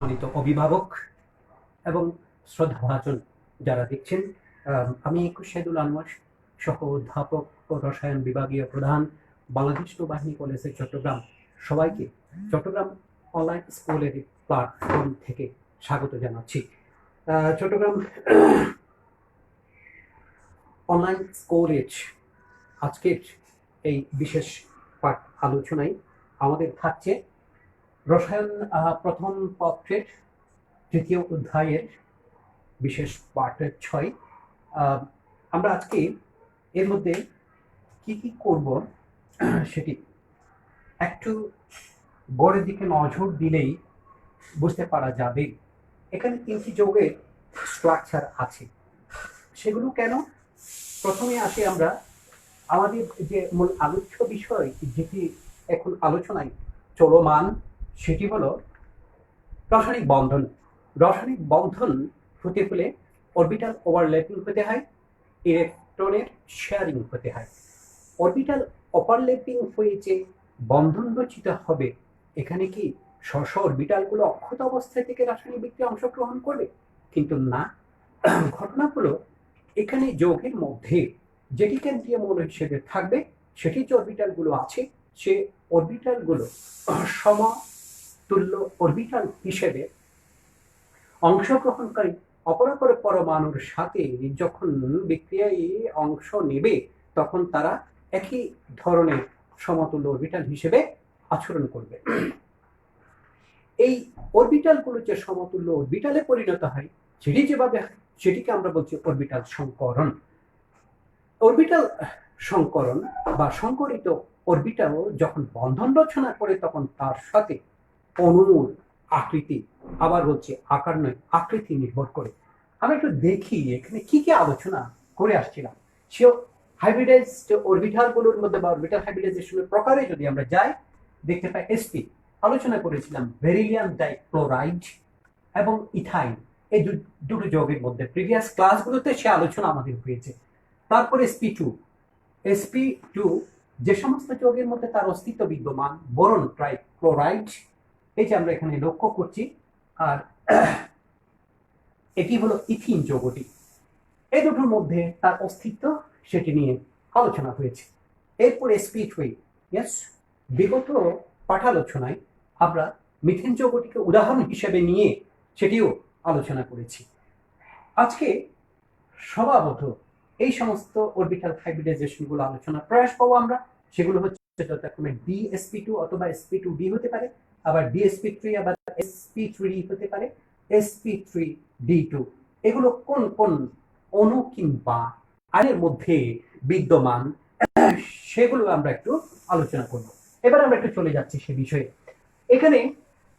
সম্মানিত অভিভাবক এবং শ্রদ্ধাভাজন যারা দেখছেন, আমি শাহিদুল আনোয়ার সহ অধ্যাপক ও রসায়ন বিভাগীয় প্রধান, বাংলাদেশ নৌবাহিনী কলেজের চট্টগ্রাম, সবাইকে চট্টগ্রাম অনলাইন স্কুলের প্ল্যাটফর্ম থেকে স্বাগত জানাচ্ছি। চট্টগ্রাম অনলাইন স্কুলের আজকের এই বিশেষ পাঠ আলোচনায় আমাদের থাকছে রসায়ন প্রথম পত্রের তৃতীয় অধ্যায়ের বিশেষ পাঠের 6। আমরা আজকে এর মধ্যে কি কি করব সেটি একটু গড়ের দিকে নজর দিলেই বুঝতে পারা যাবে। এখানে 3টি যৌগের স্ট্রাকচার আছে। সেগুলো কেন? প্রথমে আসি আমরা আমাদের যে মূল আলোচ্য বিষয়, যেটি এখন আলোচনায় চলমান, সেটি হলো রাসায়নিক বন্ধন। রাসায়নিক বন্ধন হতে হলে অরবিটাল ওভারল্যাপিং হতে হয়, ইলেকট্রনের শেয়ারিং হতে হয়। অরবিটাল ওভারল্যাপিং হয়ে যে বন্ধন রচিত হবে, এখানে কি স্ব অরবিটালগুলো অক্ষত অবস্থায় থেকে রাসায়নিক বিক্রিয়ায় অংশগ্রহণ করবে? কিন্তু না। ঘটনা হলো এখানে যৌগের মধ্যে যেটি কেন্দ্রীয় মৌল হিসেবে থাকবে, সেটি যে অরবিটালগুলো আছে, সে অরবিটালগুলো সমতুল্য অরবিটাল হিসেবে অংশগ্রহণকারী অপরাপর পরমাণুর সাথে যখন বিক্রিয়ায় অংশ নেবে, তখন তারা একই ধরনের সমতুল্য অরবিটাল হিসেবে আচরণ করবে। এই অরবিটালগুলো যে সমতুল্য অরবিটালে পরিণত হয়, সেটি যেভাবে সেটিকে আমরা বলছি অরবিটাল সংকরণ। অরবিটাল সংকরণ বা সংকরিত অরবিটাল যখন বন্ধন রচনা করে, তখন তার সাথে অণুর আকৃতি, আবার বলছে আকার নয়, আকৃতি নির্ভর করে। আমরা একটু দেখি এখানে কি কি আলোচনা করে আসছিলাম। সে হাইব্রিডাইজড অরবিটাল গুলোর মধ্যে বা অরবিটাল হাইব্রিডাইজেশনের প্রকারে যদি আমরা যাই, দেখতে পাই sp আলোচনা করেছিলাম বেরিলিয়াম ডাইক্লোরাইড এবং ইথাইন, এই দুটো যৌগের মধ্যে প্রিভিয়াস ক্লাসগুলোতে সে আলোচনা আমাদের হয়েছে। তারপরে sp2 যে সমস্ত যৌগের মধ্যে তার অস্তিত্ব বিদ্যমান, বোরন ট্রাইক্লোরাইড, এই যে আমরা এখানে লক্ষ্য করছি, আর এটি হলো ইথিন যৌগটি। এই দুটোর মধ্যে তার অস্তিত্ব, সেটি নিয়ে আলোচনা হয়েছে। এরপর sp3, বিগত পাঠালোচনায় আমরা মিথেন যৌগটিকে উদাহরণ হিসেবে নিয়ে সেটিও আলোচনা করেছি। আজকে স্বভাবত এই সমস্ত অরবিটাল হাইব্রিডাইজেশন গুলো আলোচনা প্রয়াস পাবো আমরা। সেগুলো হচ্ছে যথাক্রমে dsp2 অথবা sp2d হতে পারে, আবার dsp3 আবার sp3d হতে পারে, sp3d2। এগুলো কোন কোন অণু কিংবা আয়নের মধ্যে বিদ্যমান, সেগুলো আমরা একটু আলোচনা করব। এবার আমরা একটু চলে যাচ্ছি সে বিষয়ে। এখানে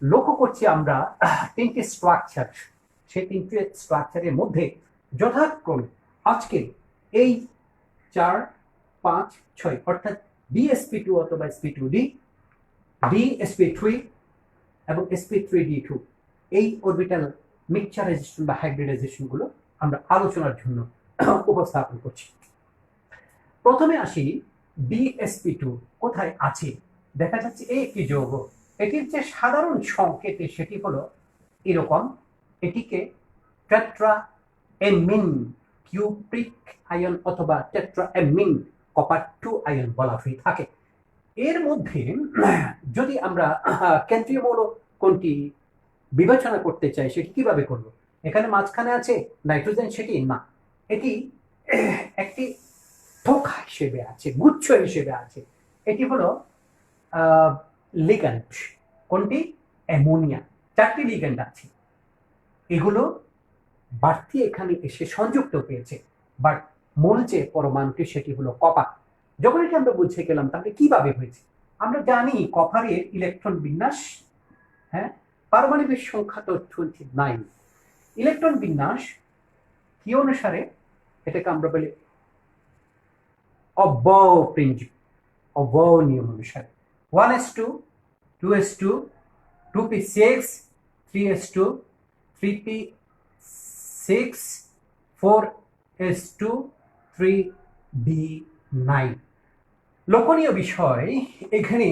লক্ষ্য করছি আমরা 3টি স্ট্রাকচার। সেই 3টি স্ট্রাকচারের মধ্যে যথাক্রমে আজকে এই 4, 5, 6 অর্থাৎ dsp2 অথবা sp2d, dsp3 এবং sp3d2, এই অরবিটাল মিক্সচারাইজেশন বা হাইব্রিডাইজেশন গুলো আমরা আলোচনার জন্য উপস্থাপন করছি। প্রথমে আসি dsp2 কোথায় আছে। দেখা যাচ্ছে এই একটি যৌগ, এটির যে সাধারণ সংকেত সেটি হলো এরকম। এটিকে টেট্রাএমিন কিউপ্রিক আয়ন অথবা টেট্রাএমিন কপার 2 আয়ন বলা হয়ে থাকে। এর মধ্যে যদি আমরা কেন্দ্রীয় মৌল কোনটি বিবেচনা করতে চাই, সেটি কিভাবে করব? এখানে মাঝখানে আছে নাইট্রোজেন, সেটি না, এটি একটি থোকা হিসেবে আছে, গুচ্ছ হিসেবে আছে। এটি হলো লিগ্যান্ড। কোনটি? অ্যামোনিয়া। 4টি লিগ্যান্ড আছে। এগুলো বাড়তি এখানে এসে সংযুক্ত হয়েছে, বাট মূল যে পরমাণুটি সেটি হলো কপার। যখন এটি আমরা বুঝে গেলাম, তাহলে কিভাবে হয়েছে? আমরা জানি কপারের ইলেকট্রন বিন্যাস, পারমাণবিক সংখ্যা তো 29। ইলেকট্রন বিন্যাস কি অনুসারে? এটাকে আমরা বলি অব্যয় প্রিন্সিপাল, অব্যয় নিয়ম অনুসারে। 1s2, 2s2, 2p6, 3s2, 3p6, 4s2, 3b9। লক্ষণীয় বিষয়, এখানে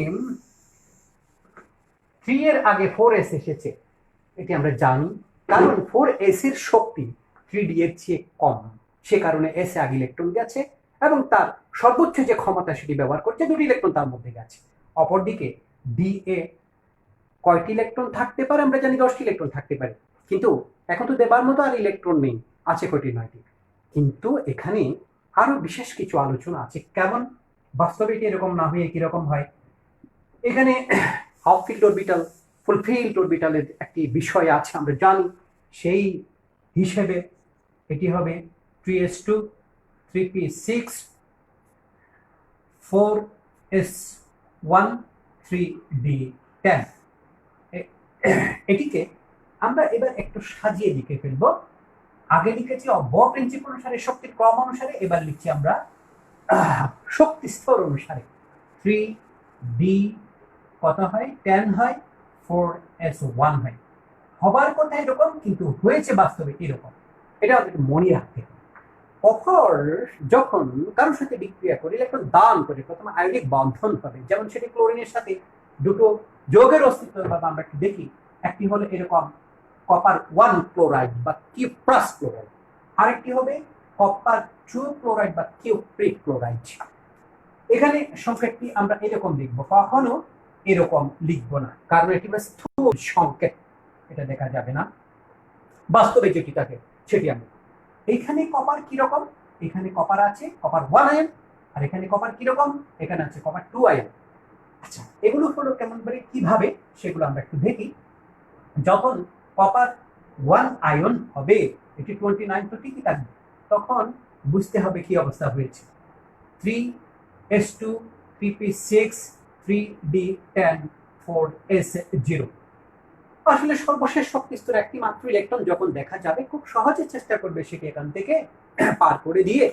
3 এর আগে 4s এসেছে, এটি আমরা জানি, কারণ 4s এর শক্তি 3d এর চেয়ে কম, সে কারণে s এ আগে ইলেকট্রন গেছে এবং তার সর্বোচ্চ যে ক্ষমতা সেটি ব্যবহার করছে, দুটি ইলেকট্রন তার মধ্যে গেছে। অপরদিকে ডি এ কয়টি ইলেকট্রন থাকতে পারে? আমরা জানি 10টি ইলেকট্রন থাকতে পারে, কিন্তু এখন তো দেবার মতো আর ইলেকট্রন নেই, আছে কয়টি? 9টি। কিন্তু এখানে আরো বিশেষ কিছু আলোচনা আছে। কেমন? বাস্তবে এটি এরকম না হয়ে কিরকম হয়? এখানে হাফ ফিল্ড অরবিটাল, ফুল ফিল্ড অরবিটালের একটি বিষয় আছে, আমরা জানি। সেই হিসেবে এটি হবে 3s2 3p6 4s1 3d10। এটিকে আমরা এবার একটু সাজিয়ে লিখে ফেলবো। আগে লিখেছি প্রিন্সিপাল অনুসারে, শক্তির ক্রম অনুসারে, এবার লিখছি আমরা শক্তি স্তর অনুসারে। 3d কত হয়? 10 হয়, 4s1 হয়। হবার কথা এরকম, কিন্তু হয়েছে বাস্তবে এরকম। এটা একটু মনে রাখতে হবে। অপর যখন কারোর সাথে বিক্রিয়া করে ইলেকট্রন দান করে, প্রথমে আয়নিক বন্ধন হবে, যেমন সেটি ক্লোরিনের সাথে দুটো যৌগের অস্তিত্ব আমরা একটু দেখি। একটি হলো এরকম কপার 1 ক্লোরাইড বা কিউপ্রাস ক্লোরাইড, আরেকটি হবে কপার 2 ক্লোরাইড বা কিউপ্রিক ক্লোরাইড। এখানে সংকেতটি আমরা এরকম লিখবো, কখনো এরকম লিখবো না, কারণ এটি স্থূল সংকেত, এটা দেখা যাবে না। বাস্তবে যেটি থাকে সেটি আমরা, এইখানে কপার কিরকম? এখানে কপার আছে কপার 1 আয়ন, আর এখানে কপার কিরকম? এখানে আছে কপার 2 আয়ন। আচ্ছা, এগুলো হলো কেমন করে, কিভাবে, সেগুলো আমরা একটু দেখি। যখন কপার 1 আয়ন হবে, এটি 29 তো ঠিকই থাকবে, তখন বুঝতে হবে কি অবস্থা হয়েছে। 3s2 3p6 3d10 4s0। আসলে সর্বশেষ শক্তি স্তর একটি মাত্র ইলেকট্রন যখন দেখা যাবে, খুব সহজে চেষ্টা করবে সেটি এখান থেকে পার করে দিয়ে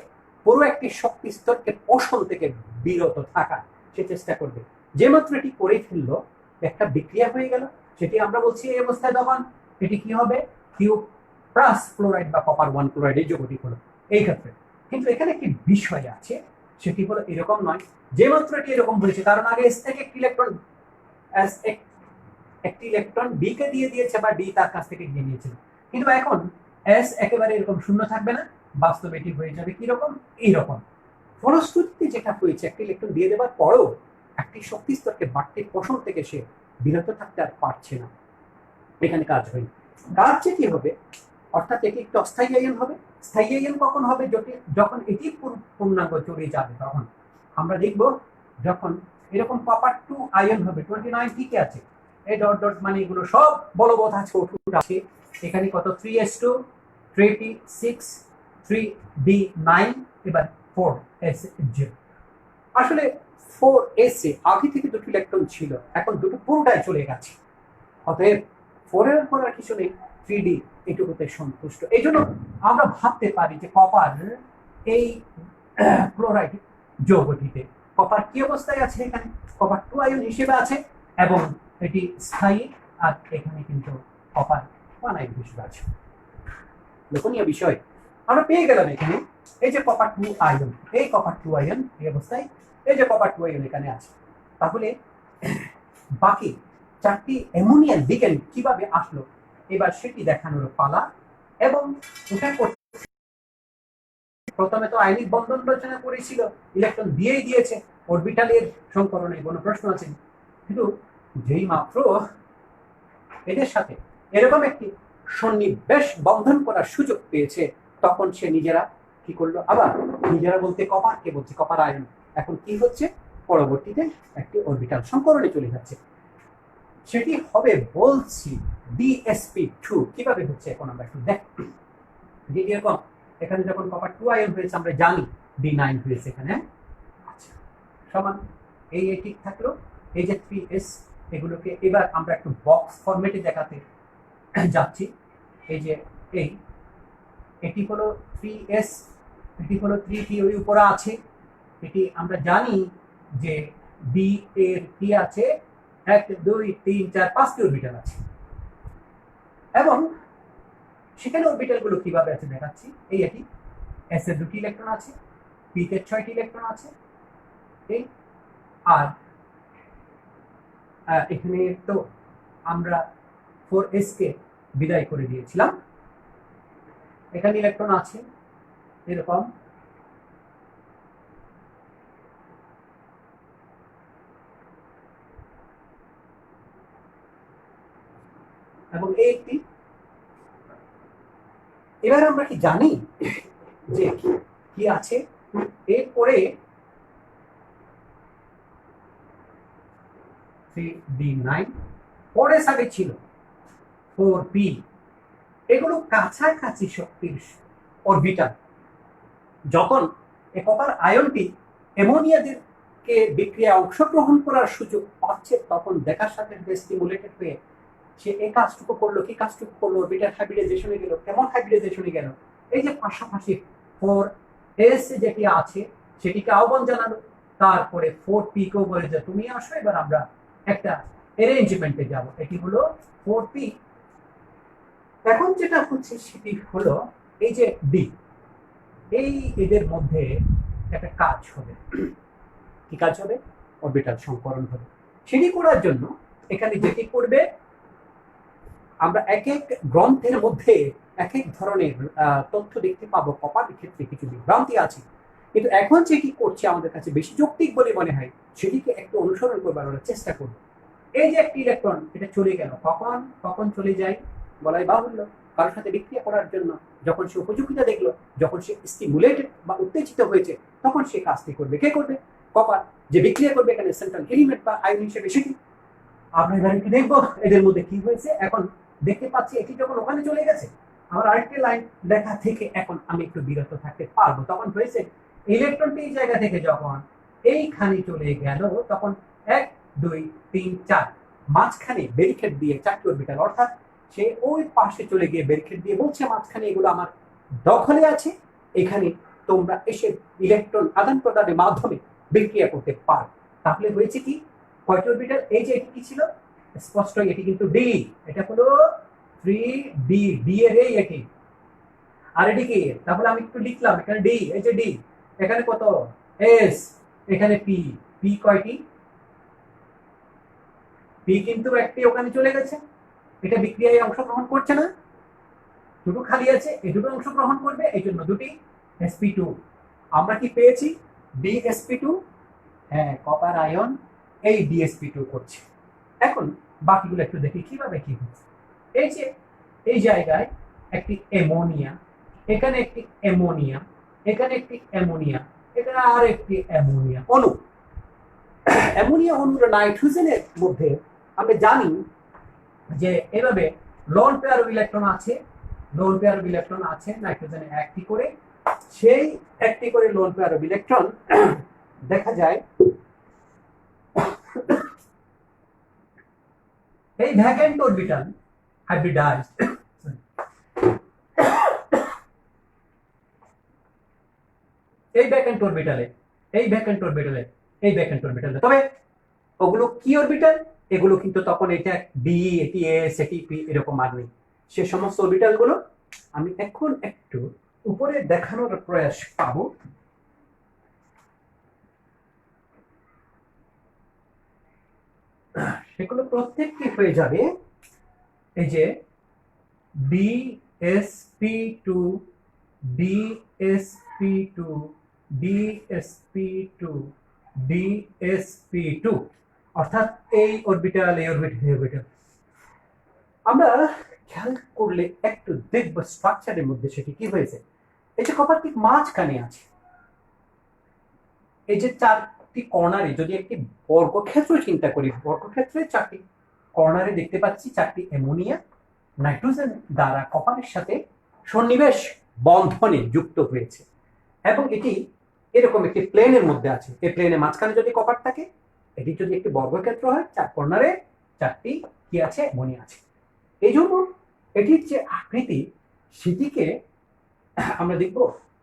পুরো একটি শক্তি স্তরকে পোষণ থেকে বিরত থাকা সে চেষ্টা করবে। যে মাত্র এটি করে ফেললো, একটা বিক্রিয়া হয়ে গেল, সেটি আমরা বলছি এই অবস্থায় তখন এটি কি হবে? কিউপ্রাস ক্লোরাইড বা কপার 1 ক্লোরাইডের যৌগটি হলো এই ক্ষেত্রে। কিন্তু এখানে একটি বিষয় আছে, সেটি হলো এরকম নয়। যে মাত্র এটি এরকম হয়েছে, কারণ আগে এস থেকে একটি ইলেকট্রন বি কে দিয়ে দিয়েছে বা ডি তার কাছ থেকে নিয়ে নিয়েছিল, কিন্তু এখন এস একেবারে এরকম শূন্য থাকবে না, বাস্তবে এটি হয়ে যাবে কিরকম? এইরকম। ফলশ্রুতিতে যেটা হয়েছে, একটি ইলেকট্রন দিয়ে দেওয়ার পরও একটি শক্তি স্তরকে বাড়তি পোষণ থেকে সে বিরত থাকতে আর পারছে না, এখানে কাজ হয়নি। কাজ যেটি হবে, অর্থাৎ এটি একটি অস্থায়ী আয়ন হবে। স্থায়ী আয়ন কখন হবে? যখন এটি পূর্ণাঙ্গ চলে যাবে, তখন আমরা দেখব যখন এরকম কপার 2 আয়ন হবে। 29 ঠিকই আছে, এই ডট ডট মানে এগুলো সব বলবৎ আছে, ওষুধ আছে। এখানে কত? 3s2 3p6 3d9, এবার 4s0। আসলে 4s এ আগে থেকে দুটো ইলেকট্রন ছিল, এখন দুটো পুরোটাই চলে গেছে, অতএব 4 এর পর আর কিছু নেই, 3d এটুকুতে সন্তুষ্ট। এই জন্য আমরা ভাবতে পারি যে কপার এই ক্লোরাইড যৌগটিতে কপার কি অবস্থায় আছে? এখানে কপার 2 আয়ন হিসেবে আছে এবং এটি স্থায়ী, আর এখানে কিন্তু কপার 1 আয়ন হিসেবে আছে। লক্ষণীয় বিষয় আমরা পেয়ে গেলাম এখানে, এই যে কপার 2 আয়ন, এই কপার 2 আয়ন এই অবস্থায়, এই যে কপার 2 আয়ন এখানে আছে। তাহলে বাকি 4টি অ্যামোনিয়াম লিগ্যান্ড কিভাবে আসলো, এবার সেটি দেখানোর পালা। এবং এটা প্রথমে তো আয়নিক বন্ধন রচনা করেছিল, ইলেকট্রন দিয়েই দিয়েছে, অরবিটালের সংকরণে কোনো প্রশ্ন আছে, কিন্তু যেই মাত্র এদের সাথে এরকম একটি সন্নিবেশ বন্ধন করার সুযোগ পেয়েছে, তখন সে নিজেরা কি করলো? আবার নিজেরা বলতে কপার, কে বলছে কপার আয়ন, এখন কি হচ্ছে? পরবর্তীতে একটি অরবিটাল সংকরণে চলে যাচ্ছে, সেটি হবে বলছি DsP2। কিভাবে হচ্ছে এখন আমরা একটু দেখ। এরকম এখানে যখন কপার 2 আয়ন হয়েছে, আমরা জানি D9 হয়েছে এখানে। আচ্ছা, সমান এই ঠিক থাকলো, এই যে 3s, এগুলোকে এবার আমরা একটু বক্স ফরম্যাটে দেখাতে যাচ্ছি। এই যে এটি হলো 3s, এটি হলো 3p, ওই উপরে আছে। এটি আমরা জানি যে বি এর কি আছে? 1 2 3 4 5টি অরবিটাল আছে, এবং সেখানে অরবিটাল গুলো কিভাবে আছে দেখাচ্ছি। এই এটি এস এর 2টি ইলেকট্রন আছে, পি তে 6টি ইলেকট্রন আছে, এই আর এখানে তো আমরা 4s কে বিদায় করে দিয়েছিলাম। এখানে ইলেকট্রন আছে এরকম, এবং এই একটি। এবার আমরা কি জানি যে কি আছে এরপরে 3d9, পরে সাথে ছিল 4p। এগুলো কাছাকাছি শক্তির অরবিটাল। যখন এই কপার আয়নটি অ্যামোনিয়াকে বিক্রিয়ায় অংশগ্রহণ করার সুযোগ পাচ্ছে, তখন দেখার সাথে স্টিমুলেটেড হয়ে সে এই কাজটুকু করলো। কি কাজটুকু করলো? অরবিটাল হাইব্রিডাইজেশনে গেল। কেমন হাইব্রিডাইজেশনে গেল? এই যে পাশাপাশি 4s যেটি আছে সেটিকে আহ্বান জানালো, তারপরে 4p কেও বলে যে তুমি আসো, এবার আমরা একটা অ্যারেঞ্জমেন্টে যাব। এটি হলো 4p। এখন যেটা হচ্ছে সেটি হলো এই যে ডি, এই এদের মধ্যে একটা কাজ হবে। কি কাজ হবে? অরবিটাল সংকরণ হবে। সেটি করার জন্য এখানে যেটি করবে, আমরা এক এক গ্রন্থের মধ্যে এক এক ধরনের তথ্য দেখতে পাবো। কপারের ক্ষেত্রে কিছু বিভ্রান্তি আছে, কিন্তু এখন যে কি করছে আমাদের কাছে বেশি যৌক্তিক বলে মনে হয়, সেটিকে একটু অনুসরণ করবার আমরা চেষ্টা করব। এই যে একটি ইলেকট্রন, এটা চলে গেল, কখন কখন চলে যায় বলাই বাহুল্য। কারোর সাথে বিক্রিয়া করার জন্য যখন সে উপযোগিতা দেখলো, যখন সে স্টিমুলেটেড বা উত্তেজিত হয়েছে, তখন সে কাজটি করবে। কে করবে? কপার। যে বিক্রিয়া করবে এখানে সেন্ট্রাল এলিমেন্ট বা আয়ন হিসেবে সেটি। আমরা এবারে কি দেখবো এদের মধ্যে কি হয়েছে। এখন দেখতে পাচ্ছি এটি যখন ওখানে চলে গেছে, আমার আরেকটি লাইন দেখা থেকে এখন আমি একটু বিরত থাকতে পারবো। তখন হয়েছে ইলেকট্রনটি এই জায়গা থেকে যখন এইখানে চলে গেল, তখন 1 2 3 4 মাঝখানে ব্যারিকেড দিয়ে 4টি অরবিটাল, অর্থাৎ সে ওই পাশে চলে গিয়ে ব্যারিকেড দিয়ে বলছে মাঝখানে এগুলো আমার দখলে আছে, এখানে তোমরা এসে ইলেকট্রন আদান প্রদানের মাধ্যমে বিক্রিয়া করতে পারো। তাহলে হয়েছে কি, কয়টি অরবিটাল? এই যে এটি কি ছিল? স্পষ্ট, এটি কিন্তু ডি। এটা হলো 3d, ডি এর এই এটি। আর এটি কি? তাহলে আমি একটু লিখলাম, এখানে ডি, এই যে ডি, এখানে কত? এস, এখানে পি। পি কয়টি? পি কিন্তু একটি ওখানে চলে গেছে, এটা বিক্রিয়ায় অংশগ্রহণ করছে না, দুটো খালি আছে, এই দুটো অংশগ্রহণ করবে, এই জন্য দুটি sp2। আমরা কি পেয়েছি? dsp2। হ্যাঁ, কপার আয়ন এই dsp2 করছে। এখন বাকিগুলো একটু দেখি কিভাবে কি হচ্ছে। এই যে এই জায়গায় একটি অ্যামোনিয়া, এখানে একটি অ্যামোনিয়া, এখানে একটি অ্যামোনিয়া, এখানে আর একটি অ্যামোনিয়া অণু। অ্যামোনিয়া অণুর নাইট্রোজেনের মধ্যে আমরা জানি যে এভাবে লোন পেয়ার অফ ইলেকট্রন আছে, লোন পেয়ার অফ ইলেকট্রন আছে নাইট্রোজেনে একটি করে। সেই একটি করে লোন পেয়ার অফ ইলেকট্রন দেখা যায় এই ভ্যাকেন্ট অরবিটাল হাইব্রিডাইজড। এই ভ্যাকেন্ট অরবিটালে, এই ভ্যাকেন্ট অরবিটালে, এই ভ্যাকেন্ট অরবিটালে, তবে ওগুলো কি অরবিটাল? এগুলো কিন্তু তখন এটা ডি, এটি এস, এটি পি, এরকম আর নেই। সে সমস্ত অরবিটাল গুলো আমি এখন একটু উপরে দেখানোর প্রয়াস পাবো। সেগুলো প্রত্যেকটি হয়ে যাবে এই যে dsp2, dsp2, dsp2, dsp2, অর্থাৎ এই অরবিটাল, এই অরবিটাল, এই অরবিটাল। আমরা খেয়াল করলে একটু দেখব স্ট্রাকচারের মধ্যে সেটি কি হয়েছে। এই যে কপার ঠিক মাঝখানে আছে, এই যে 4টি কর্নারে, যদি একটি বর্গক্ষেত্র চিন্তা করি, বর্গক্ষেত্রে 4টি কর্নারে দেখতে পাচ্ছি 4টি অ্যামোনিয়া নাইট্রোজেন দ্বারা কপারের সাথে সন্নিবেশ বন্ধনে যুক্ত হয়েছে, এবং এটি এরকম একটি প্লেনের মধ্যে আছে। এই প্লেনের মাঝখানে যদি কপার থাকে, এটি যদি একটি বর্গক্ষেত্র হয়, 4 কর্নারে 4টি কি আছে? অ্যামোনিয়া আছে। এই জন্য এটির যে আকৃতি, সেটিকে আমরা দেখব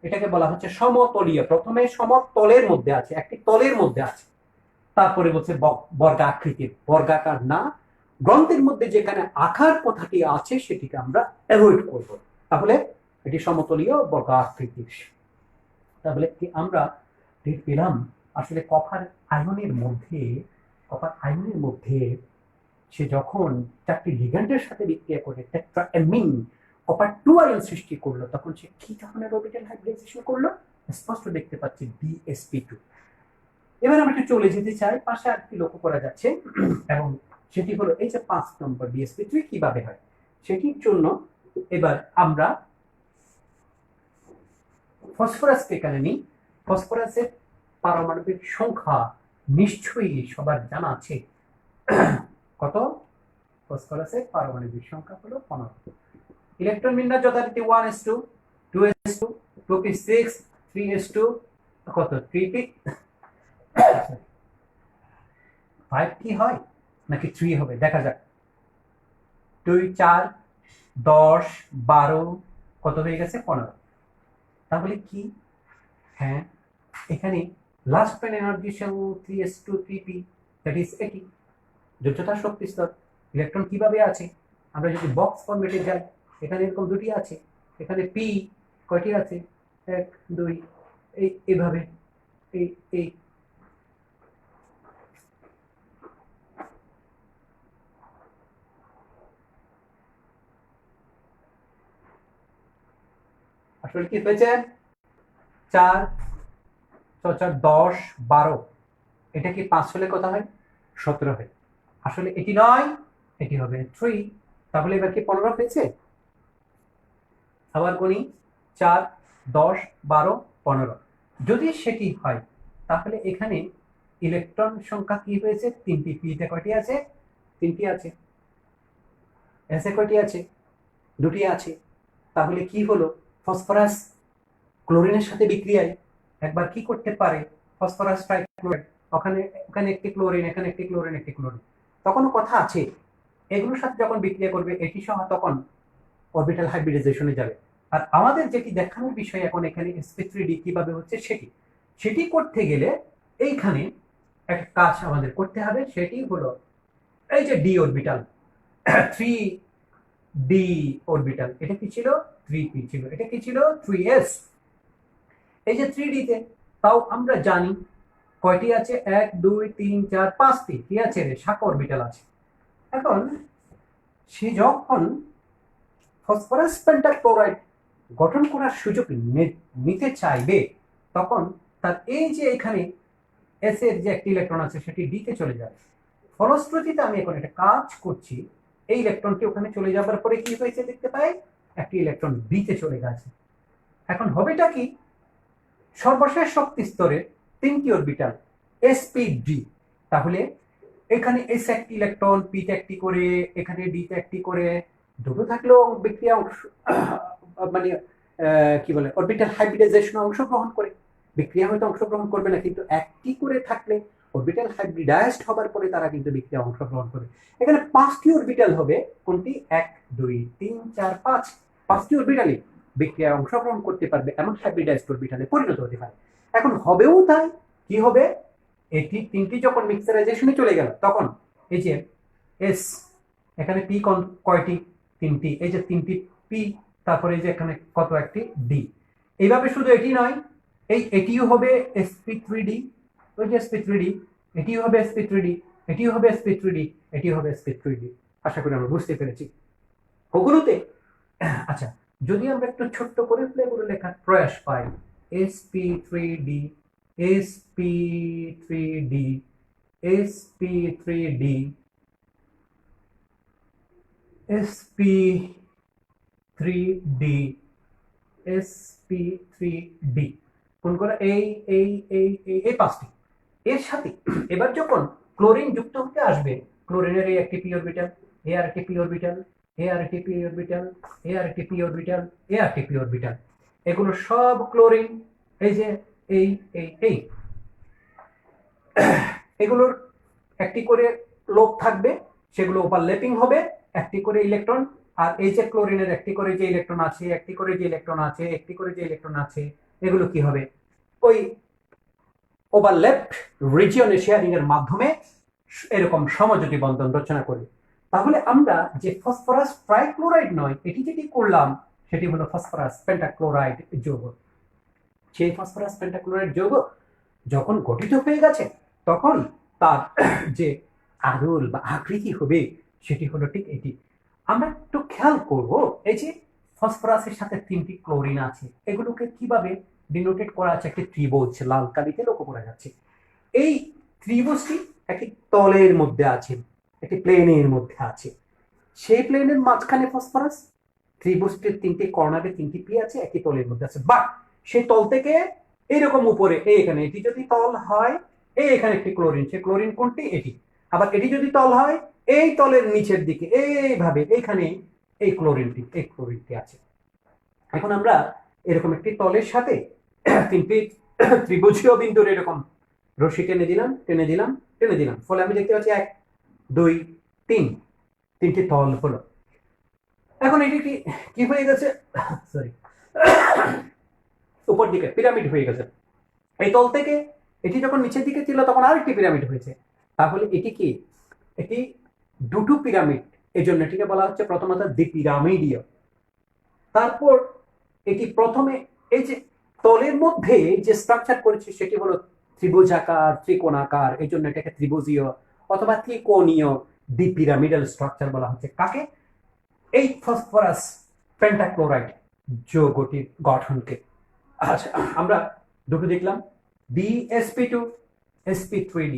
এটাকে বলা হচ্ছে সমতলীয়। প্রথমে সমতলের মধ্যে আছে, একটি তলের মধ্যে আছে, তারপরে বলছে বর্গাকৃতির, বর্গাকার না। গ্রন্থের মধ্যে যেখানে আকার কথাটি আছে সেটিকে আমরা অ্যাভয়েড করব। তাহলে এটি সমতলীয় বর্গাকৃতির। তাহলে কি আমরা টের পেলাম আসলে কপার আয়নের মধ্যে, কপার আয়নের মধ্যে সে যখন চারটি লিগ্যান্ডের সাথে বিক্রিয়া করে টেট্রাএমিন কপার 2 আয়ন সৃষ্টি করলো, তখন সে কি ধরনের অরবিটাল হাইব্রিডাইজেশন করলো? স্পষ্ট দেখতে পাচ্ছি DsP2। এবার আমরা একটু চলে যেতে চাই, পাশে আর কি লক্ষ্য করা যাচ্ছে এবং সেটি হলো এই যে 5 নম্বর DsP3 কিভাবে হয় সেটির জন্য এবার আমরা ফসফরাসকে এখানে নিই। ফসফরাসের পারমাণবিক সংখ্যা নিশ্চয়ই সবার জানা আছে। কত? ফসফরাসের পারমাণবিক সংখ্যা হলো 15। ইলেকট্রন বিন্যাস যথারীতি 1s2 2s2 2p6 3s2 কত 3p 5 কি হয় নাকি 3 হবে দেখা যাক। 2 4 10 12 কত হয়ে গেছে 15। তাহলে কি? হ্যাঁ, এখানে লাস্ট প্যান energy cell 3s2 3p that is 80 যোজ্যতা শক্তি স্তর। ইলেকট্রন কিভাবে আছে? আমরা যদি বক্স ফরম্যাটে যাই, এখানে এরকম দুটি আছে, এখানে পি কয়টি আছে 1 2 এইভাবে এই এই আসলে কি হয়েছে 4 4 10 12 এটা কি 5 হলে কত হয় 17 হয়। আসলে এটি নয়, এটি হবে 3। তাহলে এবার কি 15 হয়েছে? আবার গুনি 4 10 12 15। যদি সেটি হয় তাহলে এখানে ইলেকট্রন সংখ্যা কি হয়েছে? 3টি। পিতে কয়টি আছে? 3টি আছে। এসে কয়টি আছে? 2টি আছে। তাহলে কি হলো? ফসফরাস ক্লোরিনের সাথে বিক্রিয়ায় একবার কি করতে পারে? ফসফরাস ট্রাইক্লোরাইড, ওখানে ওখানে একটি ক্লোরিন, এখানে একটি ক্লোরিন, একটি ক্লোরিন। তখনও কথা আছে, এগুলোর সাথে যখন বিক্রিয়া করবে এটি সহ তখন অরবিটাল হাইব্রিডাইজেশনে যাবে। আর আমাদের যেটি দেখানোর বিষয় এখন এখানে sp3d কিভাবে হচ্ছে সেটি করতে গেলে এইখানে একটা কাজ আমাদের করতে হবে, সেটি হলো এই যে ডি অরবিটাল 3d অরবিটাল, এটা কি ছিল? 3p ছিল। এটা কি ছিল? 3s। এই যে 3d তে তাও আমরা জানি কয়টি আছে? 1 2 3 4 5টি কি আছে রে? শাখা অরবিটাল আছে। এখন সে যখন ফসফরাস পেন্টাক্লোরাইড গঠন করার সুযোগ নিতে চাইবে, তখন তার এই যে এখানে এস এর যে একটি ইলেকট্রন আছে সেটি ডিতে চলে যাবে। ফলশ্রুতিতে আমি এখন একটা কাজ করছি, এই ইলেকট্রনটি ওখানে চলে যাবার পরে কি হয়েছে দেখতে পাই? একটি ইলেকট্রন বিতে চলে গেছে। এখন হবেটা কি? সর্বশেষ শক্তি স্তরে 3টি অরবিটাল sp3d। তাহলে এখানে এস একটি ইলেকট্রন, পিতে একটি করে, এখানে ডিতে একটি করে, দুটো থাকলেও বিক্রিয়া অংশ মানে কি বলে অরবিটাল হাইব্রিডাইজেশনে অংশগ্রহণ করে। বিক্রিয়া হয়তো অংশগ্রহণ করবে না, কিন্তু একটি করে থাকলে অরবিটাল হাইব্রিডাইজড হবার পরে তারা কিন্তু বিক্রিয়া অংশগ্রহণ করবে। এখানে 5টি অরবিটাল হবে। কোনটি? 1 2 3 4 5। 5টি অরবিটালই বিক্রিয়ায় অংশগ্রহণ করতে পারবে এমন হাইব্রিডাইজড অরবিটালে পরিণত হতে পারে। এখন হবেও তাই। কি হবে? এটি 3টি যখন মিক্সারাইজেশনে চলে গেল তখন এই যে এস, এখানে পি কয়টি? 3টি। এই যে 3টি পি, তারপরে এই যে এখানে কত একটি ডি। এইভাবে শুধু এটি নয়, এটিও হবে sp3d, ওই যে sp3d, এটিও হবে sp3d, এটিও হবে sp3d, এটিও হবে sp3d। আশা করি আমরা বুঝতে পেরেছি ওগুলোতে। আচ্ছা, যদি আমরা একটু ছোট্ট করে এগুলো লেখার প্রয়াস পাই, sp3d sp3d sp3d sp3d sp3d কোনগুলো? এই 5টি। এর সাথে এবার যখন ক্লোরিন যুক্ত হতে আসবে, ক্লোরিনের এই একটি পি অরবিটাল, এ আর একটি পি অরবিটাল, এ আর একটি পি অরবিটাল, এ আর একটি পি অরবিটাল, এ আর একটি পি অরবিটাল, এগুলো সব ক্লোরিন। এই যে এই এই এই এগুলোর একটি করে লোক থাকবে, সেগুলো ওভারল্যাপিং হবে, একটি করে ইলেকট্রন। আর এই যে ক্লোরিনের একটি করে যে ইলেকট্রন আছে, একটি করে যে ইলেকট্রন আছে, একটি করে যে ইলেকট্রন আছে, এগুলো কি হবে? ওই ওভারল্যাপড রিজিয়নে শেয়ারিং এর মাধ্যমে এরকম সমযোজী বন্ধন রচনা করবে। তাহলে আমরা যে ফসফরাস ট্রাইক্লোরাইড নয়, এটি যেটি করলাম সেটি হলো ফসফরাস পেন্টাক্লোরাইড যৌগ। সেই ফসফরাস পেন্টাক্লোরাইড যৌগ যখন গঠিত হয়ে গেছে তখন তার যে আদল বা আকৃতি হবে সেটি হলো ঠিক এটি। আমরা একটু খেয়াল করব, এই যে ফসফরাসের সাথে 3টি ক্লোরিন আছে, এগুলোকে কিভাবে ডিনোটেড করা আছে, একটি ত্রিভুজ লাল কালিতে লক্ষ্য করা যাচ্ছে। এই ত্রিভুজটি একটি তলের মধ্যে আছে, একটি প্লেনের মধ্যে আছে, সেই প্লেনের মাঝখানে ফসফরাস, ত্রিভুজটির 3টি কর্নারে 3টি পি আছে, একটি তলের মধ্যে আছে। বাট সেই তল থেকে এরকম উপরে এখানে এটি যদি তল হয়, এখানে একটি ক্লোরিন, সে ক্লোরিন কোনটি? এটি। আবার এটি যদি তল হয়, এই তলের নিচের দিকে এইভাবে এইখানে এই ক্লোরিনটি আছে। এখন আমরা এরকম একটি তলের সাথে 3টি ত্রিভুজীয় বিন্দুর এরকম রশ্মি টেনে দিলাম, ফলে আমি দেখতে পাচ্ছি 1 2 3, 3টি তল হলো। এখন এটি কি হয়ে গেছে? সরি, উপর দিকে পিরামিড হয়ে গেছে। এই তল থেকে এটি যখন নিচের দিকে ছিল তখন আরেকটি পিরামিড হয়েছে। তাহলে এটি কি? এটি দুটো পিরামিড, এই জন্য এটিকে বলা হচ্ছে প্রথমত দ্বিপিরামিডীয়। তারপর এটি প্রথমে এই যে তলের মধ্যে যে স্ট্রাকচার করেছে সেটি হলো ত্রিভুজাকার, ত্রিকোণাকার, এই জন্য এটাকে ত্রিভুজীয় অথবা ত্রিকোণীয় দ্বিপিরামিডাল স্ট্রাকচার বলা হচ্ছে। কাকে? এই ফসফরাস পেন্টাক্লোরাইড যৌগটির গঠনকে। আচ্ছা, আমরা দুটো দেখলাম, DsP2 sp3d।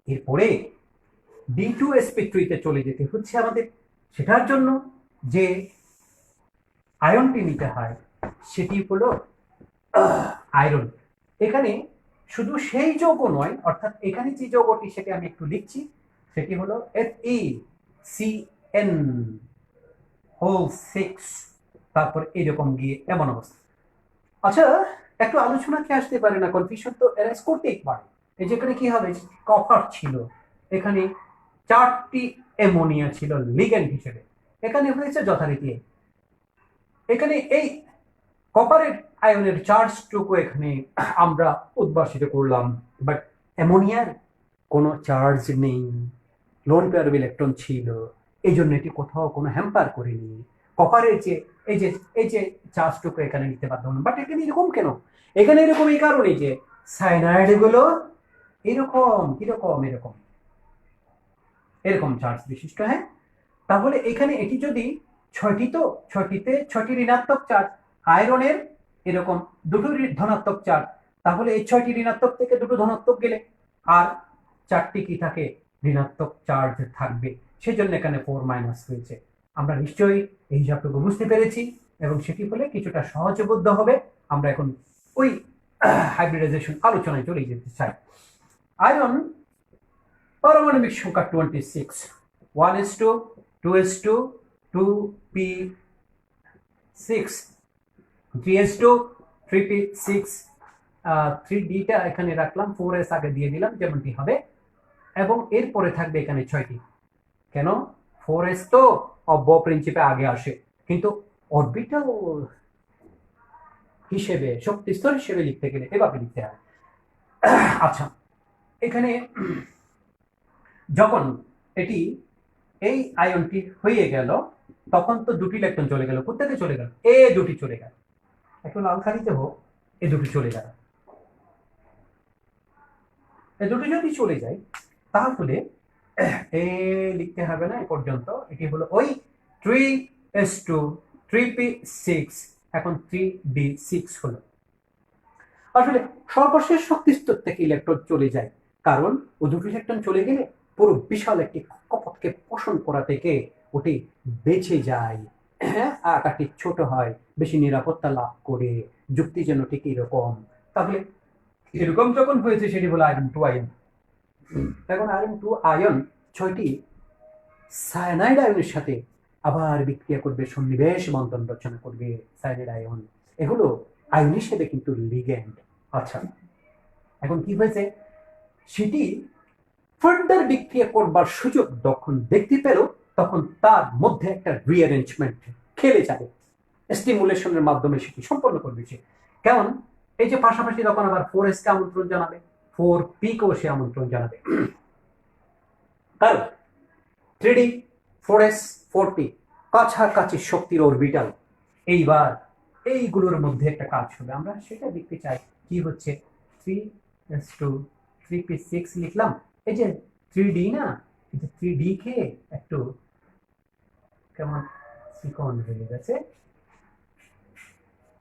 এরপরে D2sp3 তে চলে যেতে হচ্ছে আমাদের। সেটার জন্য যে আয়নটি নিতে হয় সেটি হলো আয়রন। এখানে শুধু সেই যৌগ নয়, অর্থাৎ এখানে যে যৌগটি সেটি আমি একটু লিখছি, সেটি হলো FeCN6, তারপর এরকম গিয়ে এমন অবস্থা। আচ্ছা, একটু আলোচনা কি আসতে পারে না? কনফিউশন তো এরাইজ করতেই পারে। এই যেখানে কি হবে, কপার ছিল, এখানে 4টি অ্যামোনিয়া ছিল লিগ্যান্ড হিসেবে, এখানে হয়েছে যথারীতি। এখানে এই কপারের আয়নের চার্জটুকু এখানে আমরা উদ্ভাসিত করলাম, বাট অ্যামোনিয়ার কোনো চার্জ নেই, লোন পেয়ার অফ ইলেকট্রন ছিল, এই জন্য এটি কোথাও কোনো হ্যাম্পার করেনি। কপারের যে এই যে চার্জটুকু এখানে নিতে পারতাম না। বাট এখানে এরকম কেন? এখানে এরকম এই কারণে যে সাইনাইড গুলো এরকম এরকম চার্জ বিশিষ্ট। হ্যাঁ, তাহলে এখানে এটি যদি 6টি, তো 6টি ঋণাত্মক চার্জ, আয়রনের এরকম দুটো ধনাত্মক চার্জ, তাহলে এই 6টি ঋণাত্মক থেকে দুটো ধনাত্মক গেলে আর 4টি কি থাকে? ঋণাত্মক চার্জ থাকবে। সেজন্য এখানে 4- হয়েছে। আমরা নিশ্চয়ই এই হিসাবটুকু বুঝতে পেরেছি, এবং সেটি হলে কিছুটা সহজবোধ্য হবে। আমরা এখন ওই হাইব্রিডাইজেশন আলোচনায় চলে যেতে চাই। আয়রন পারমাণবিক সংখ্যা 26, 1s2 2s2 2p6, 3s2 3p6, 3d-টা এখানে রাখলাম, 4s আগে দিয়ে দিলাম যেমনটি হবে, এবং এরপরে থাকবে এখানে 6টি। কেন? 4s তো অব্য প্রিন্সিপে আগে আসে, কিন্তু অরবিটাল হিসেবে, শক্তি স্তর হিসেবে লিখতে গেলে এভাবে লিখতে হয়। আচ্ছা, এখানে যখন এটি এই আয়নটি হয়ে গেল, তখন তো 2টি ইলেকট্রন চলে গেল। কোথেকে চলে গেল? দুটি চলে গেল। একটু লাল খালিতে হোক, দুটি চলে গেল। দুটি যদি চলে যায় তাহলে লিখতে হবে না এ পর্যন্ত। এটি হলো ওই 3s2 3p6, এখন 3d6 হলো। আসলে সর্বশেষ শক্তি স্তর থেকে ইলেকট্রন চলে যায়, কারণ ও দুটি ইলেকট্রন চলে গেলে পুরো বিশাল একটি কক্ষপথকে পোষণ করা থেকে ওটি বেঁচে যায়। হ্যাঁ, আকারটি ছোট হয়, বেশি নিরাপত্তা লাভ করে, যুক্তি যেন ঠিক এরকম। তাহলে এরকম যখন হয়েছে সেটি হলো আয়রন 2 আয়ন। এখন আয়রন 2 আয়ন 6টি সায়ানাইড আয়নের সাথে আবার বিক্রিয়া করবে, সন্নিবেশ বন্ধন রচনা করবে সায়ানাইড আয়ন। এগুলো আয়ন হিসেবে কিন্তু লিগ্যান্ড। আচ্ছা, এখন কি হয়েছে, সেটি ফার্দার বিক্রিয়া করবার সুযোগ যখন দেখতে পেল, তখন তার মধ্যে একটা রিঅ্যারেঞ্জমেন্ট খেলে যাবে, স্টিমুলেশনের মাধ্যমে সেটি সম্পন্ন করবে সে। কেমন? এই যে পাশাপাশি তখন আবার 4s কে আমন্ত্রণ জানাবে, 4p কেও সে আমন্ত্রণ জানাবে, কারণ 3d 4s 4p কাছাকাছি শক্তির অরবিটাল। এইবার এইগুলোর মধ্যে একটা কাজ হবে, আমরা সেটা দেখতে চাই। কি হচ্ছে? 3s2 3p6 লিখলাম, এই যে 3d না, এই যে 3D খেয়ে একটু কেমন চিকন হয়ে গেছে।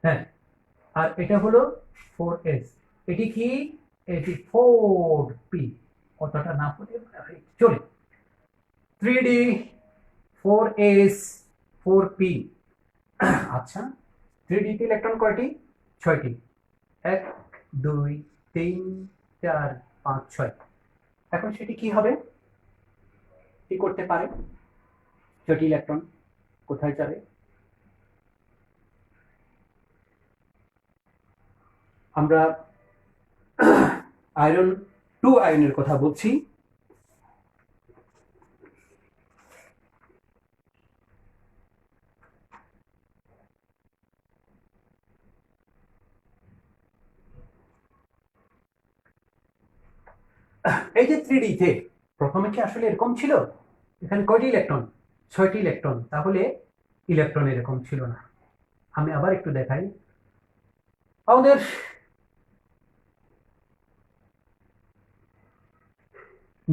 হ্যাঁ, আর এটা হলো 4s, এটি কি, এটি 4p, কতটা না পড়ে চলে। 3D 4s 4p। আচ্ছা, 3D তে ইলেকট্রন কয়টি? 6টি। 1 2 3 4 5 6। এখন সেটি কি হবে, কি করতে পারে? 6টি ইলেকট্রন কোথায় যাবে? আমরা আয়রন 2 আয়নের কথা বলছি। এই যে 3D তে প্রথমে কি আসলে এরকম ছিল? এখানে কয়টি ইলেকট্রন? 6টি ইলেকট্রন। তাহলে ইলেকট্রন এরকম ছিল না। আমি আবার একটু দেখাই। আমাদের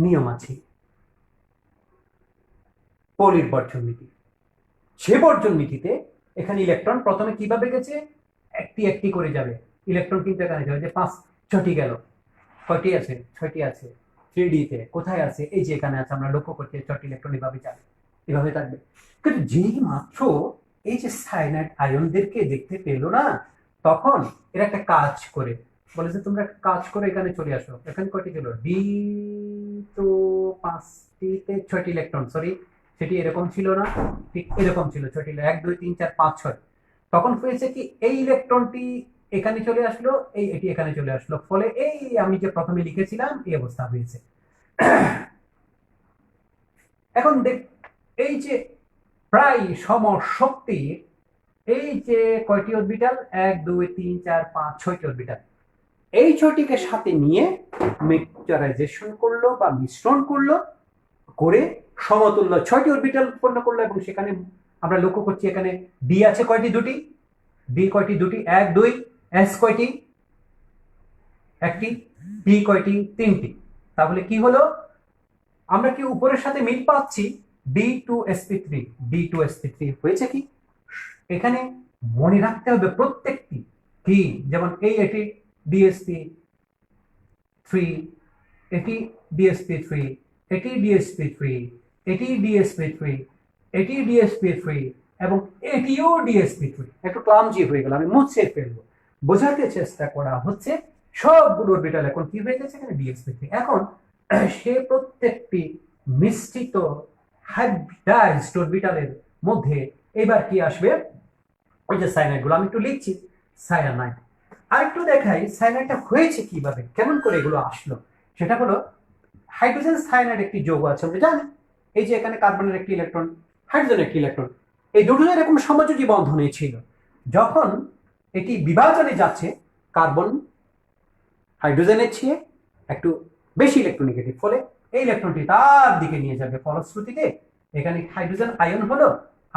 নিয়ম আছে, পলির বর্জন নীতি। সে বর্জন নীতিতে এখানে ইলেকট্রন প্রথমে কিভাবে গেছে? একটি একটি করে যাবে। ইলেকট্রন কিন্তু এখানে যাবে যে 6টি গেল। কয়টি আছে? 6টি আছে। 3D তে কোথায় আছে? এই যে এখানে আছে, আমরা লক্ষ্য করছি 6টি ইলেকট্রন এভাবে যাবে, এভাবে থাকবে। কিন্তু যেই মাত্র এই যে সায়ানাইড আয়নদেরকে দেখতে পেল না, তখন এরা একটা কাজ করে বলে যে তোমরা একটা কাজ করে এখানে চলে আসো। এখানে কয়টি ছিল? ডি তো 5টিতে 6টি ইলেকট্রন, সরি সেটি এরকম ছিল না, ঠিক এরকম ছিল 6টি, 1 2 3 4 5 6। তখন হয়েছে কি, এই ইলেকট্রনটি এখানে চলে আসলো, এটি এখানে চলে আসলো, ফলে এই আমি যে প্রথমে লিখেছিলাম এই অবস্থা হয়েছে। এখন দেখ, এই যে প্রায় সমশক্তি, এই যে কয়টি অরবিটাল? 1 2 3 4 5 6টি অরবিটাল। এই 6টিকে সাথে নিয়ে মিক্সচারাইজেশন করলো বা মিশ্রণ করলো, করে সমতুল্য 6টি অরবিটাল উৎপন্ন করলো। এবং সেখানে আমরা লক্ষ্য করছি এখানে ডি আছে কয়টি? 2টি। ডি কয়টি? 2টি। 1 2। এস কয়টি? 1টি। পি কয়টি? 3টি। তাহলে কি হলো, আমরা কি উপরের সাথে মিল পাচ্ছি? D2sp3, D2sp3 হয়েছে কি? এখানে মনে রাখতে হবে প্রত্যেকটি কি, যেমন এটি DSP3, এটি DSP3, এটি DSP3, এটি DSP3, এটি DSP3 এবং এটিও DSP3। একটু ক্লামজি হয়ে গেল, আমি মুছে ফেলবো। বোঝাতে চেষ্টা করা হচ্ছে সবগুলো অরবিটাল এখন কি হয়ে গেছে? এখানে DSP3। এখন সে প্রত্যেকটি মিশ্রিত হাইব্রিডাইজড অরবিটালের মধ্যে এবার কি আসবে? ওই যে সায়ানাইড গুলো আমি একটু লিখছি, সায়ানাইড। আর একটু দেখাই সায়ানাইডটা হয়েছে কিভাবে, কেমন করে এগুলো আসলো। সেটা হলো, হাইড্রোজেন সায়ানাইড একটি যৌগ আছে, আমরা জানি। এই যে এখানে কার্বনের একটি ইলেকট্রন, হাইড্রোজেনের একটি ইলেকট্রন, এই দুটো এরকম সমযোজী বন্ধনে ছিল। যখন এটি বিভাজনে যাচ্ছে, কার্বন হাইড্রোজেনের চেয়ে একটু বেশি ইলেকট্রোনেগেটিভ, ফলে এই ইলেকট্রনটি তার দিকে নিয়ে যাবে। ফলশ্রুতিতে এখানে হাইড্রোজেন আয়ন হলো,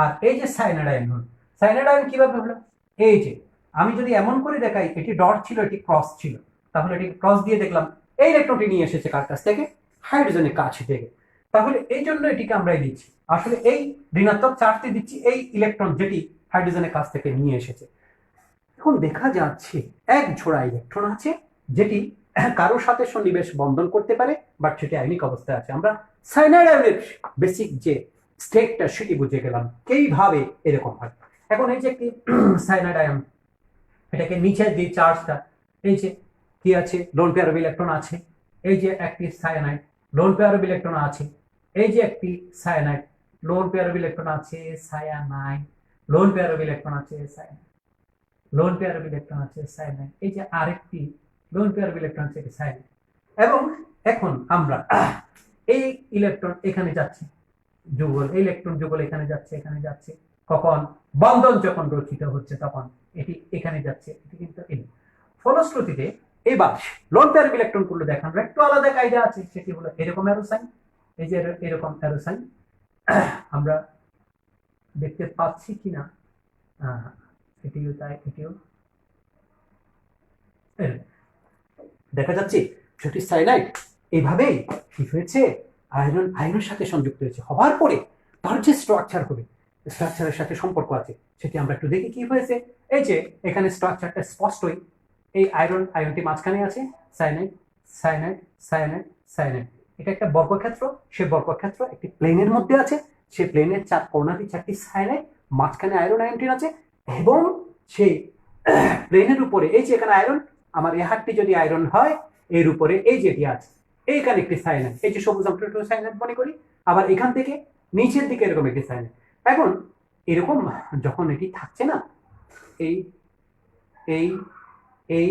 আর এই যে সায়ানাইড আয়ন হলো। সায়ানাইড আয়ন কিভাবে হলো? এই যে আমি যদি এমন করে দেখাই, এটি ডট ছিল, এটি ক্রস ছিল, তাহলে এটি ক্রস দিয়ে দেখলাম এই ইলেকট্রনটি নিয়ে এসেছে কার কাছ থেকে? হাইড্রোজেনের কাছ থেকে। তাহলে এই জন্য এটিকে আমরা দিচ্ছি, আসলে এই ঋণাত্মক চার্জটি দিচ্ছি এই ইলেকট্রন যেটি হাইড্রোজেনের কাছ থেকে নিয়ে এসেছে। এখন দেখা যাচ্ছে এক ঝোড়া ইলেকট্রন আছে যেটি কারোর সাথে সন্নিবেশ বন্ধন করতে পারে, বাট সেটি আয়নিক অবস্থায় আছে। আমরা সায়ানাইড আয়নের বেসিক যে স্টেটটা সেটি বুঝে গেলাম কিভাবে এরকম হয়। এখন এই যে একটি সায়ানাইড আয়ন, এটাকে নিচের যে চার্জটা, এই যে কি আছে? লোন পেয়ার অফ ইলেকট্রন আছে। এই যে একটি cyanide, lone pair of electron আছে। এই যে একটি cyanide, lone pair of electron আছে, cyanide, lone pair of electron আছে, cyanide, lone pair of electron আছে, সায়ানাইড। এই যে আরেকটি লোন পেয়ার অফ ইলেকট্রন আছে, সায়ানাইড। এবং এখন আমরা এই ইলেকট্রন এখানে যাচ্ছে, যুগল, এই ইলেকট্রন যুগল এখানে যাচ্ছে, এখানে যাচ্ছে। কখন? বন্ধন যখন রচিত হচ্ছে তখন এটি এখানে যাচ্ছে, এটি কিন্তু এই। ফলশ্রুতিতে এবার লোন পেয়ার অফ ইলেকট্রন গুলো দেখানো একটু আলাদা কায়দা আছে, সেটি হলো এরকম অ্যারো সাইন। এই যে এরকম অ্যারো সাইন আমরা দেখতে পাচ্ছি কিনা, এটিও তাই, এটিও দেখা যাচ্ছে। সেটি সায়ানাইড এইভাবেই কি হয়েছে? আয়রনের সাথে সংযুক্ত হয়েছে, হওয়ার পরে তার যে স্ট্রাকচার হবে, স্ট্রাকচারের সাথে সম্পর্ক আছে, সেটি আমরা একটু দেখি কি হয়েছে। এই যে এখানে স্ট্রাকচারটা স্পষ্টই, এই আয়নটি মাঝখানে আছে, সায়ানাইড সায়ানাইড সায়ানাইড সায়ানাইড। এটা একটা বর্গক্ষেত্র, সে বর্গক্ষেত্র একটি প্লেনের মধ্যে আছে, সে প্লেনের চার কোণাতে চারটি সায়ানাইড, মাঝখানে আয়নটি আছে, এবং সেই প্লেনের উপরে এই যে এখানে আয়রন, আমার এই হাতটি যদি আয়রন হয়, এর উপরে এই যেটি আছে এইখানে একটি সায়ানাইড, এই যে সবুজ অংশটা সায়ানাইড মনে করি, আবার এখান থেকে নিচের দিকে এরকম একটি সায়ানাইড। এখন এরকম যখন এটি থাকছে না, এই এই এই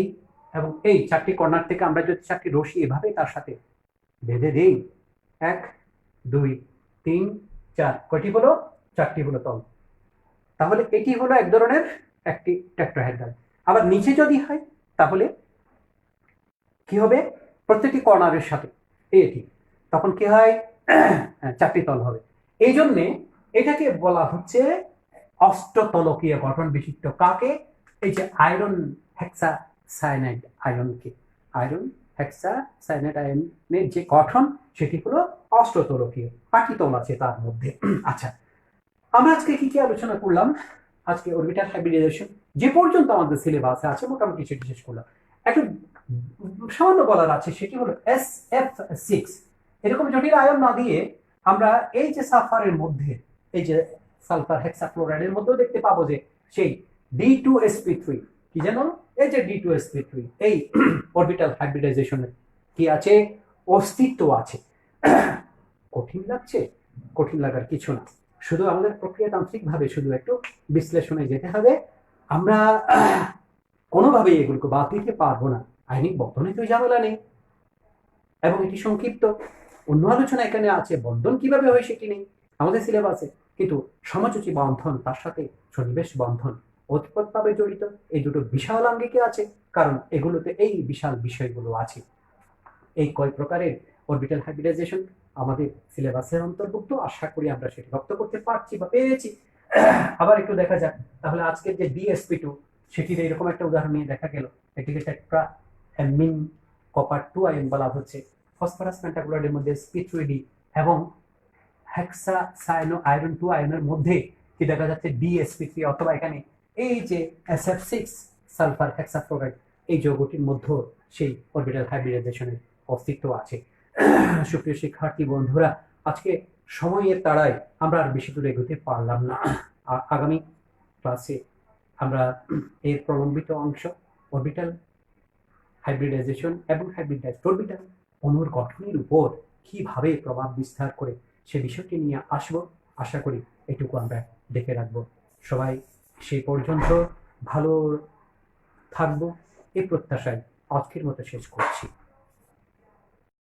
এবং এই চারটি কর্নার থেকে আমরা যদি চারটি রশি এভাবে তার সাথে বেঁধে দিই, 1 2 3 4, কয়টি হলো? 4টি হলো তল। তাহলে এটি হলো এক ধরনের একটি টেট্রাহেড্রাল। আবার নিচে যদি হয় তাহলে কি হবে? প্রত্যেকটি কর্নারের সাথে এটি, তখন কি হয়? 4টি তল হবে। এই জন্যে এটাকে বলা হচ্ছে অষ্টতলকীয় গঠন বিশিষ্ট। কাকে? এই যে আয়রন হেক্সা সায়ানাইড আয়নকে, আয়রন হেক্সা সায়ানাইড আয়নের যে গঠন সেটি হলো অষ্টতলকীয়, 5টি তল আছে তার মধ্যে। আচ্ছা, আমরা আজকে কি কি আলোচনা করলাম? আজকে অরবিটাল হাইব্রিডাইজেশন যে পর্যন্ত আমাদের সিলেবাসে আছে মোটামুটি সেটি শেষ করলাম। একটু সামান্য বলার আছে, সেটি হলো SF6। এরকম জটিল আয়ন না দিয়ে আমরা এই যে সালফারের মধ্যে, এই যে সালফার হেক্সাক্লোরাইডের মধ্যেও দেখতে পাবো যে সেই D2sp3, কি জানো? এই যে D2sp3, এই অরবিটাল হাইব্রিডাইজেশনের কি আছে? অস্তিত্ব আছে। কঠিন লাগছে? কঠিন লাগার কিছু না, শুধু আমাদের প্রক্রিয়াতান্ত্রিক ভাবে শুধু একটু বিশ্লেষণে যেতে হবে। আমরা কোনোভাবেই এগুলোকে বাদ দিতে পারবো না। আইনিক বন্ধনে তো ঝামেলা নেই, এবং এটি সংক্ষিপ্ত। অন্য আলোচনা এখানে আছে, বন্ধন কিভাবে হয় সেটি নেই আমাদের সিলেবাসে, কিন্তু সমযোজী বন্ধন তার সাথে সন্নিবেশ বন্ধন ওতপ্রোতভাবে জড়িত। এই দুটো বিশাল আঙ্গিকে আছে, কারণ এগুলোতে এই বিশাল বিষয়গুলো আছে। এই কয় প্রকারের অরবিটাল হাইব্রিডাইজেশন আমাদের সিলেবাসের অন্তর্ভুক্ত, আশা করি আমরা সেটি রপ্ত করতে পারছি বা পেরেছি। আবার একটু দেখা যাক তাহলে আজকের যে DsP2, সেটির এরকম একটা উদাহরণ নিয়ে দেখা গেল, এটিকে টেট্রা অ্যামিন কপার 2 আয়ন বলা হচ্ছে। ফসফরাস পেন্টাক্লোরাইডের মধ্যে sp3d এবং হেক্সা সায়ানো আয়রন 2 আয়নের মধ্যে কি দেখা যাচ্ছে? DsP3, অথবা এখানে এই যে SF6 সালফার হেক্সাক্লোরাইড, এই যৌগটির মধ্যে সেই অরবিটাল হাইব্রিডাইজেশনের অস্তিত্ব আছে। সুপ্রিয় শিক্ষার্থী বন্ধুরা, আজকে সময়ের তাড়ায় আমরা আর বেশি দূর এগোতে পারলাম না। আগামী ক্লাসে আমরা এর প্রলম্বিত অংশ অরবিটাল হাইব্রিডাইজেশন এবং হাইব্রিডাইজড অরবিটাল অণুর গঠনের উপর কিভাবে প্রভাব বিস্তার করে সে বিষয়টি নিয়ে আসবো। আশা করি এটুকু আমরা দেখে রাখবো। সবাই সেই পর্যন্ত ভালো থাকবো এই প্রত্যাশায় আজকের মতো শেষ করছি।